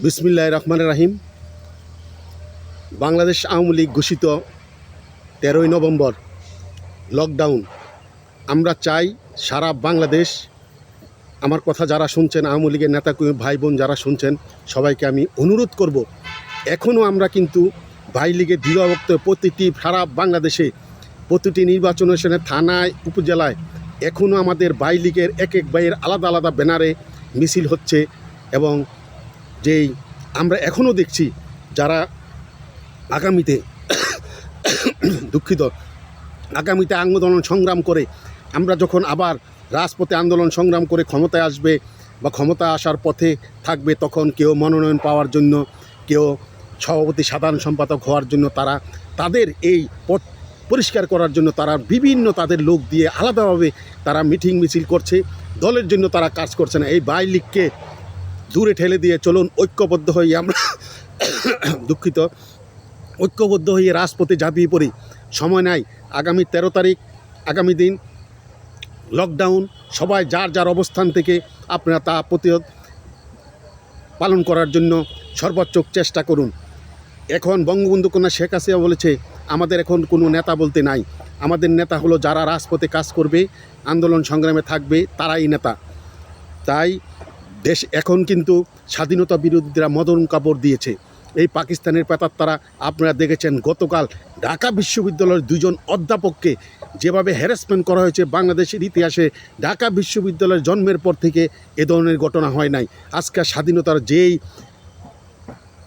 বিসমিল্লাহির রহমানির রহিম। বাংলাদেশ আওয়ামী লীগ ঘোষিত 13ই নভেম্বর লকডাউন। আমরা চাই সারা বাংলাদেশ, আমার কথা যারা শুনছেন, আওয়ামী লীগের নেতা ভাই বোন যারা শুনছেন, সবাইকে আমি অনুরোধ করব, এখনও আমরা কিন্তু ভাই লীগের দৃঢ়ভক্ত প্রতিটি সারা বাংলাদেশে প্রতিটি নির্বাচন আসনে থানায় উপজেলায় এখনও আমাদের ভাই লীগের এক এক ভাইয়ের আলাদা আলাদা ব্যানারে মিছিল হচ্ছে। এবং যেই আমরা এখনও দেখছি যারা আগামীতে দুঃখিত আগামীতে আন্দোলন সংগ্রাম করে, আমরা যখন আবার রাজপথে আন্দোলন সংগ্রাম করে ক্ষমতায় আসবে বা ক্ষমতা আসার পথে থাকবে, তখন কেউ মনোনয়ন পাওয়ার জন্য, কেউ সভাপতি সাধারণ সম্পাদক হওয়ার জন্য, তারা তাদের এই পথ পরিষ্কার করার জন্য তারা বিভিন্ন তাদের লোক দিয়ে আলাদাভাবে তারা মিটিং মিছিল করছে। দলের জন্য তারা কাজ করছে না। এই ভাই লীগকে দূরে ঠেলে দিয়ে চলুন ঐক্যবদ্ধ হয়ে আমরা দুঃখিত ঐক্যবদ্ধ হয়ে রাজপথে ঝাঁপিয়ে পড়ি। সময় নাই, আগামী 13 তারিখ আগামী দিন লকডাউন। সবাই যার যার অবস্থান থেকে আপনারা তা প্রতিরোধ পালন করার জন্য সর্বোচ্চ চেষ্টা করুন। এখন বঙ্গবন্ধু কন্যা শেখ হাসিনা বলেছে, আমাদের এখন কোনো নেতা বলতে নাই, আমাদের নেতা হলো যারা রাজপথে কাজ করবে, আন্দোলন সংগ্রামে থাকবে, তারাই নেতা। তাই দেশ এখন কিন্তু স্বাধীনতা বিরোধীরা মদন কাপড় দিয়েছে। এই পাকিস্তানের প্রেতাত্মারা, আপনারা দেখেছেন গতকাল ঢাকা বিশ্ববিদ্যালয়ের 2 জন অধ্যাপককে যেভাবে হ্যারাসমেন্ট করা হয়েছে, বাংলাদেশের ইতিহাসে ঢাকা বিশ্ববিদ্যালয়ের জন্মের পর থেকে এ ধরনের ঘটনা হয় নাই। আজকে স্বাধীনতার যেই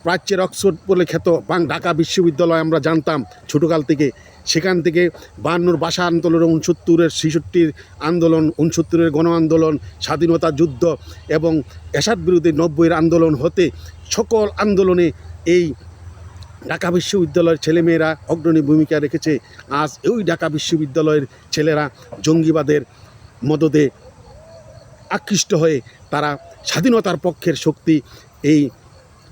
প্রাচ্যের অক্সফোর্ড বলে খ্যাত ঢাকা বিশ্ববিদ্যালয় আমরা জানতাম ছোটোকাল থেকে, সেখান থেকে 52 ভাষা আন্দোলন, 69-এর 66-র আন্দোলন, 69-এর গণ আন্দোলন, স্বাধীনতা যুদ্ধ এবং এরশাদ বিরোধী 90-এর আন্দোলন হতে সকল আন্দোলনে এই ঢাকা বিশ্ববিদ্যালয়ের ছেলেমেয়েরা অগ্রণী ভূমিকা রেখেছে। আজ ওই ঢাকা বিশ্ববিদ্যালয়ের ছেলেরা জঙ্গিবাদের মদদে আকৃষ্ট হয়ে তারা স্বাধীনতার পক্ষের শক্তি। এই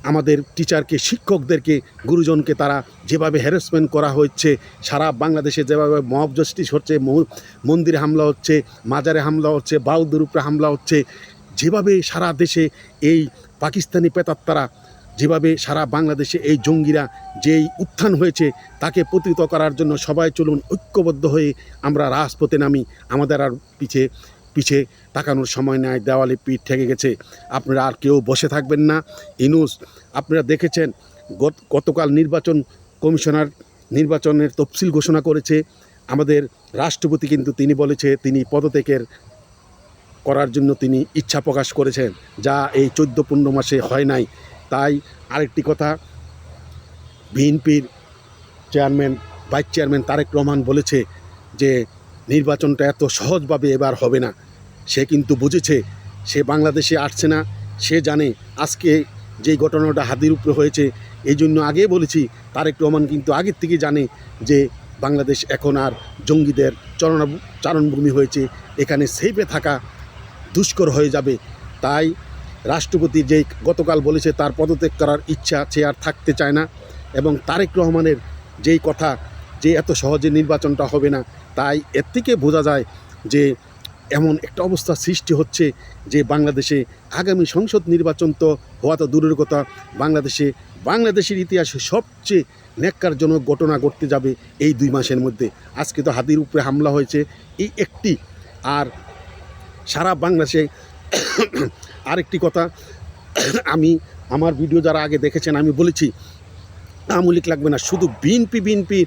আমাদের টিচারকে, শিক্ষকদেরকে, গুরুজনকে তারা যেভাবে হ্যারাসমেন্ট করা হচ্ছে, সারা বাংলাদেশে যেভাবে মব জাস্টিস হচ্ছে, মন্দিরে হামলা হচ্ছে, মাজারে হামলা হচ্ছে, বাউলদের উপরে হামলা হচ্ছে, যেভাবে সারা দেশে এই পাকিস্তানি প্রেতাত্মারা, যেভাবে সারা বাংলাদেশে এই জঙ্গিরা যেই উত্থান হয়েছে, তাকে প্রতিহত করার জন্য সবাই চলুন ঐক্যবদ্ধ হয়ে আমরা রাজপথে নামি। আমাদের আর পিছে তাকানোর সময় নেই, দেওয়ালে পিঠ ঠেকে গেছে। আপনারা আর কেউ বসে থাকবেন না। ইনুস, আপনারা দেখেছেন গতকাল নির্বাচন কমিশনার নির্বাচনের তফসিল ঘোষণা করেছে। আমাদের রাষ্ট্রপতি কিন্তু তিনি বলেছে তিনি পদত্যাগের করার জন্য তিনি ইচ্ছা প্রকাশ করেছেন, যা এই 14-15 মাসে হয় নাই। তাই আরেকটি কথা, বিএনপির chairman, vice chairman Tarique Rahman বলেছে যে নির্বাচনটা এত সহজভাবে এবার হবে না। সে কিন্তু বুঝেছে, সে বাংলাদেশে আসছে না, সে জানে আজকে যেই ঘটনাটা হাদির উপরে হয়েছে। এই জন্য আগে বলেছি, তারেক রহমান কিন্তু আগের থেকে জানে যে বাংলাদেশ এখন আর জঙ্গিদের চারণভূমি হয়েছে, এখানে সেফে থাকা দুষ্কর হয়ে যাবে। তাই রাষ্ট্রপতি যেই গতকাল বলেছে তার পদত্যাগ করার ইচ্ছা, সে আর থাকতে চায় না। এবং তারেক রহমানের যেই কথা যে এত সহজে নির্বাচনটা হবে না, তাই এর থেকে বোঝা যায় যে এমন একটা অবস্থা সৃষ্টি হচ্ছে যে বাংলাদেশে আগামী সংসদ নির্বাচন তো হওয়া তো দূরের কথা, বাংলাদেশের ইতিহাসে সবচেয়ে ন্যাক্কারজনক ঘটনা ঘটতে যাবে এই 2 মাসের মধ্যে। আজকে তো হাদির উপরে হামলা হয়েছে এই একটি, আর সারা বাংলাদেশে আরেকটি কথা, আমি আমার ভিডিও যারা আগে দেখেছেন আমি বলেছি আওয়ামী লীগ লাগবে না, শুধু বিএনপি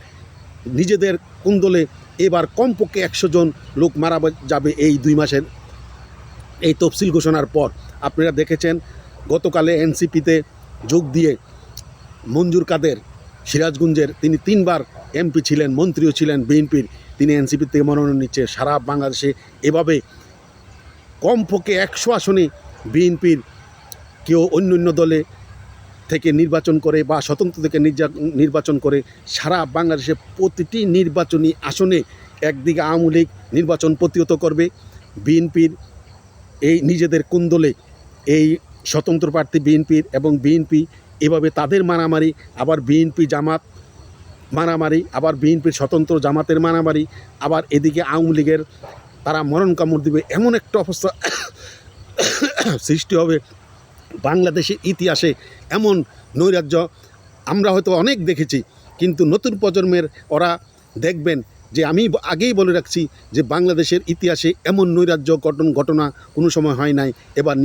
নিজেদের কুন্দলে এবার কমপক্ষে 100 জন লোক মারা যাবে এই 2 মাসের এই তফসিল ঘোষণার পর। আপনারা দেখেছেন গতকালে এনসিপিতে যোগ দিয়ে মঞ্জুর কাদের, সিরাজগঞ্জের, তিনি 3 বার এমপি ছিলেন, মন্ত্রীও ছিলেন বিএনপির, তিনি এনসিপি থেকে মনোনয়ন নিচ্ছে। সারা বাংলাদেশে এভাবে কমপক্ষে 100 আসনে বিএনপির কেউ অন্য দলে থেকে নির্বাচন করে বা স্বতন্ত্র থেকে নির্বাচন করে সারা বাংলাদেশে প্রতিটি নির্বাচনী আসনে একদিকে আওয়ামী লীগ নির্বাচন প্রতিহত করবে, বিএনপির এই নিজেদের কুন্দলে এই স্বতন্ত্র প্রার্থী বিএনপির এবং বিএনপি এভাবে তাদের মারামারি, আবার বিএনপি জামাত মারামারি, আবার বিএনপির স্বতন্ত্র জামাতের মারামারি, আবার এদিকে আওয়ামী লীগের তারা মরণ কামড় দিবে, এমন একটা অবস্থা সৃষ্টি হবে বাংলাদেশের ইতিহাসে এমন নৈরাজ্য আমরা হয়তো অনেক দেখেছি, কিন্তু নতুন প্রজন্মের ওরা দেখবেন যে আমি আগেই বলে রাখছি যে বাংলাদেশের ইতিহাসে এমন নৈরাজ্য ঘটনা কোনো সময় হয় নাই। এবার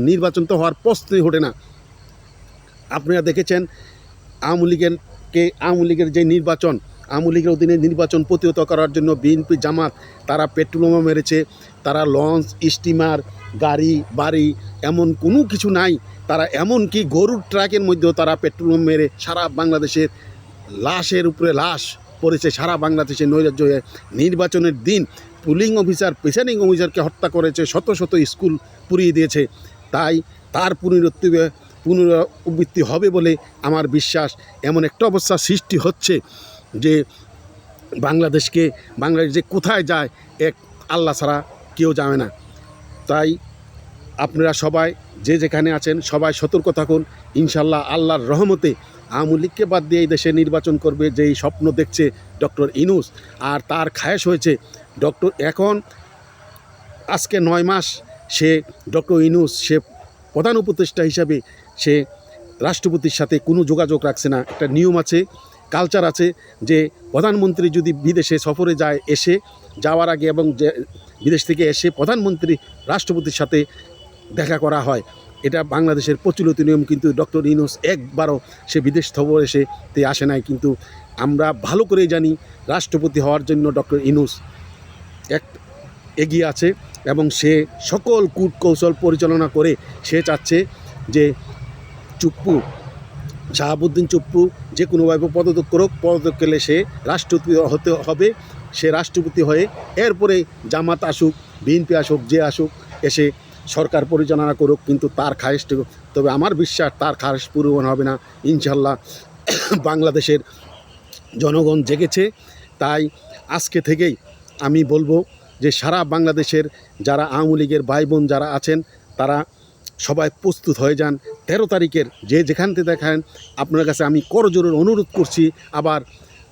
নির্বাচন তো হওয়ার প্রশ্নই ওঠে না। আপনারা দেখেছেন আওয়ামী লীগের যে নির্বাচন, আওয়ামী লীগের অধীনে নির্বাচন প্রতিহত করার জন্য বিএনপি জামাত তারা পেট্রোল মেরেছে, তারা লঞ্চ, স্টিমার, গাড়ি বাড়ি এমন কোনো কিছু নাই, তারা এমনকি গরুর ট্রাকের মধ্যেও তারা পেট্রোল মেরে সারা বাংলাদেশের লাশের উপরে লাশ পড়েছে। সারা বাংলাদেশে নৈরাজ্য হয়ে নির্বাচনের দিন পুলিং অফিসার, প্রিসাইডিং অফিসারকে হত্যা করেছে, শত শত স্কুল পুড়িয়ে দিয়েছে। তাই তার পুনরাবৃত্তি হবে বলে আমার বিশ্বাস। এমন একটা অবস্থা সৃষ্টি হচ্ছে যে বাংলাদেশ যে কোথায় যায় এক আল্লাহ ছাড়া কেউ জানে না। তাই আপনারা সবাই যে যেখানে আছেন সবাই সতর্ক থাকুন। ইনশাল্লাহ আল্লাহর রহমতে আওয়ামী লীগকে বাদ দিয়ে এই দেশে নির্বাচন করবে যেই স্বপ্ন দেখছে ডক্টর ইউনূস, আর তার খায়েশ হয়েছে এখন আজকে 9 মাস সে ডক্টর ইউনূস সে প্রধান উপদেষ্টা হিসাবে সে রাষ্ট্রপতির সাথে কোনো যোগাযোগ রাখছে না। একটা নিয়ম আছে, কালচার আছে যে প্রধানমন্ত্রী যদি বিদেশে সফরে যায়, যাওয়ার আগে এবং বিদেশ থেকে এসে প্রধানমন্ত্রী রাষ্ট্রপতির সাথে দেখা করা হয়। এটা বাংলাদেশের প্রচলিত নিয়ম, কিন্তু ডক্টর ইউনূস একবারও সে বিদেশ সফরে আসে নাই। কিন্তু আমরা ভালো করেই জানি রাষ্ট্রপতি হওয়ার জন্য ডক্টর ইউনূস এগিয়ে আছে এবং সে সকল কূটকৌশল পরিচালনা করে সে চাচ্ছে যে শাহাবুদ্দিন চুপ্পু যে কোনোভাবে পদত্যাগ করলে সে রাষ্ট্রপতি হতে হবে। সে রাষ্ট্রপতি হয়ে এরপরে জামাত আসুক, বিএনপি আসুক, যে আসুক এসে সরকার পরিচালনা করুক, কিন্তু তার খায়েশটুকু, তবে আমার বিশ্বাস তার খায়েশ পূরণ হবে না। ইনশাল্লাহ বাংলাদেশের জনগণ জেগেছে। তাই আজকে থেকেই আমি বলবো যে সারা বাংলাদেশের যারা আওয়ামী লীগের ভাই বোন যারা আছেন তারা সবাই প্রস্তুত হয়ে যান। 13 তারিখের যেখান থেকে দেখেন আপনার কাছে আমি করজোড়ের অনুরোধ করছি, আবার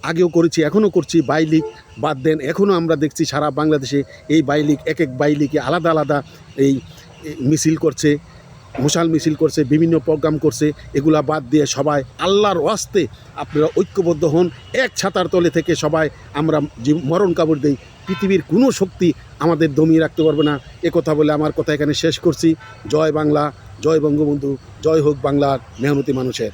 আগেও করেছি এখনও করছি, বাইলিগ বাদ দেন। এখনও আমরা দেখছি সারা বাংলাদেশে এই বাইলিগ এক বাইলিগে আলাদা আলাদা এই মিছিল করছে, মশাল মিছিল করছে, বিভিন্ন প্রোগ্রাম করছে। এগুলা বাদ দিয়ে সবাই আল্লাহর ওয়াস্তে আপনারা ঐক্যবদ্ধ হন, এক ছাতার তলে থেকে সবাই আমরা মরণ কাপড় দেই। পৃথিবীর কোনো শক্তি আমাদের দমিয়ে রাখতে পারবে না। কথা বলে আমার কথা এখানে শেষ করছি। জয় বাংলা, জয় বঙ্গবন্ধু, জয় হোক বাংলার মেহনতি মানুষের।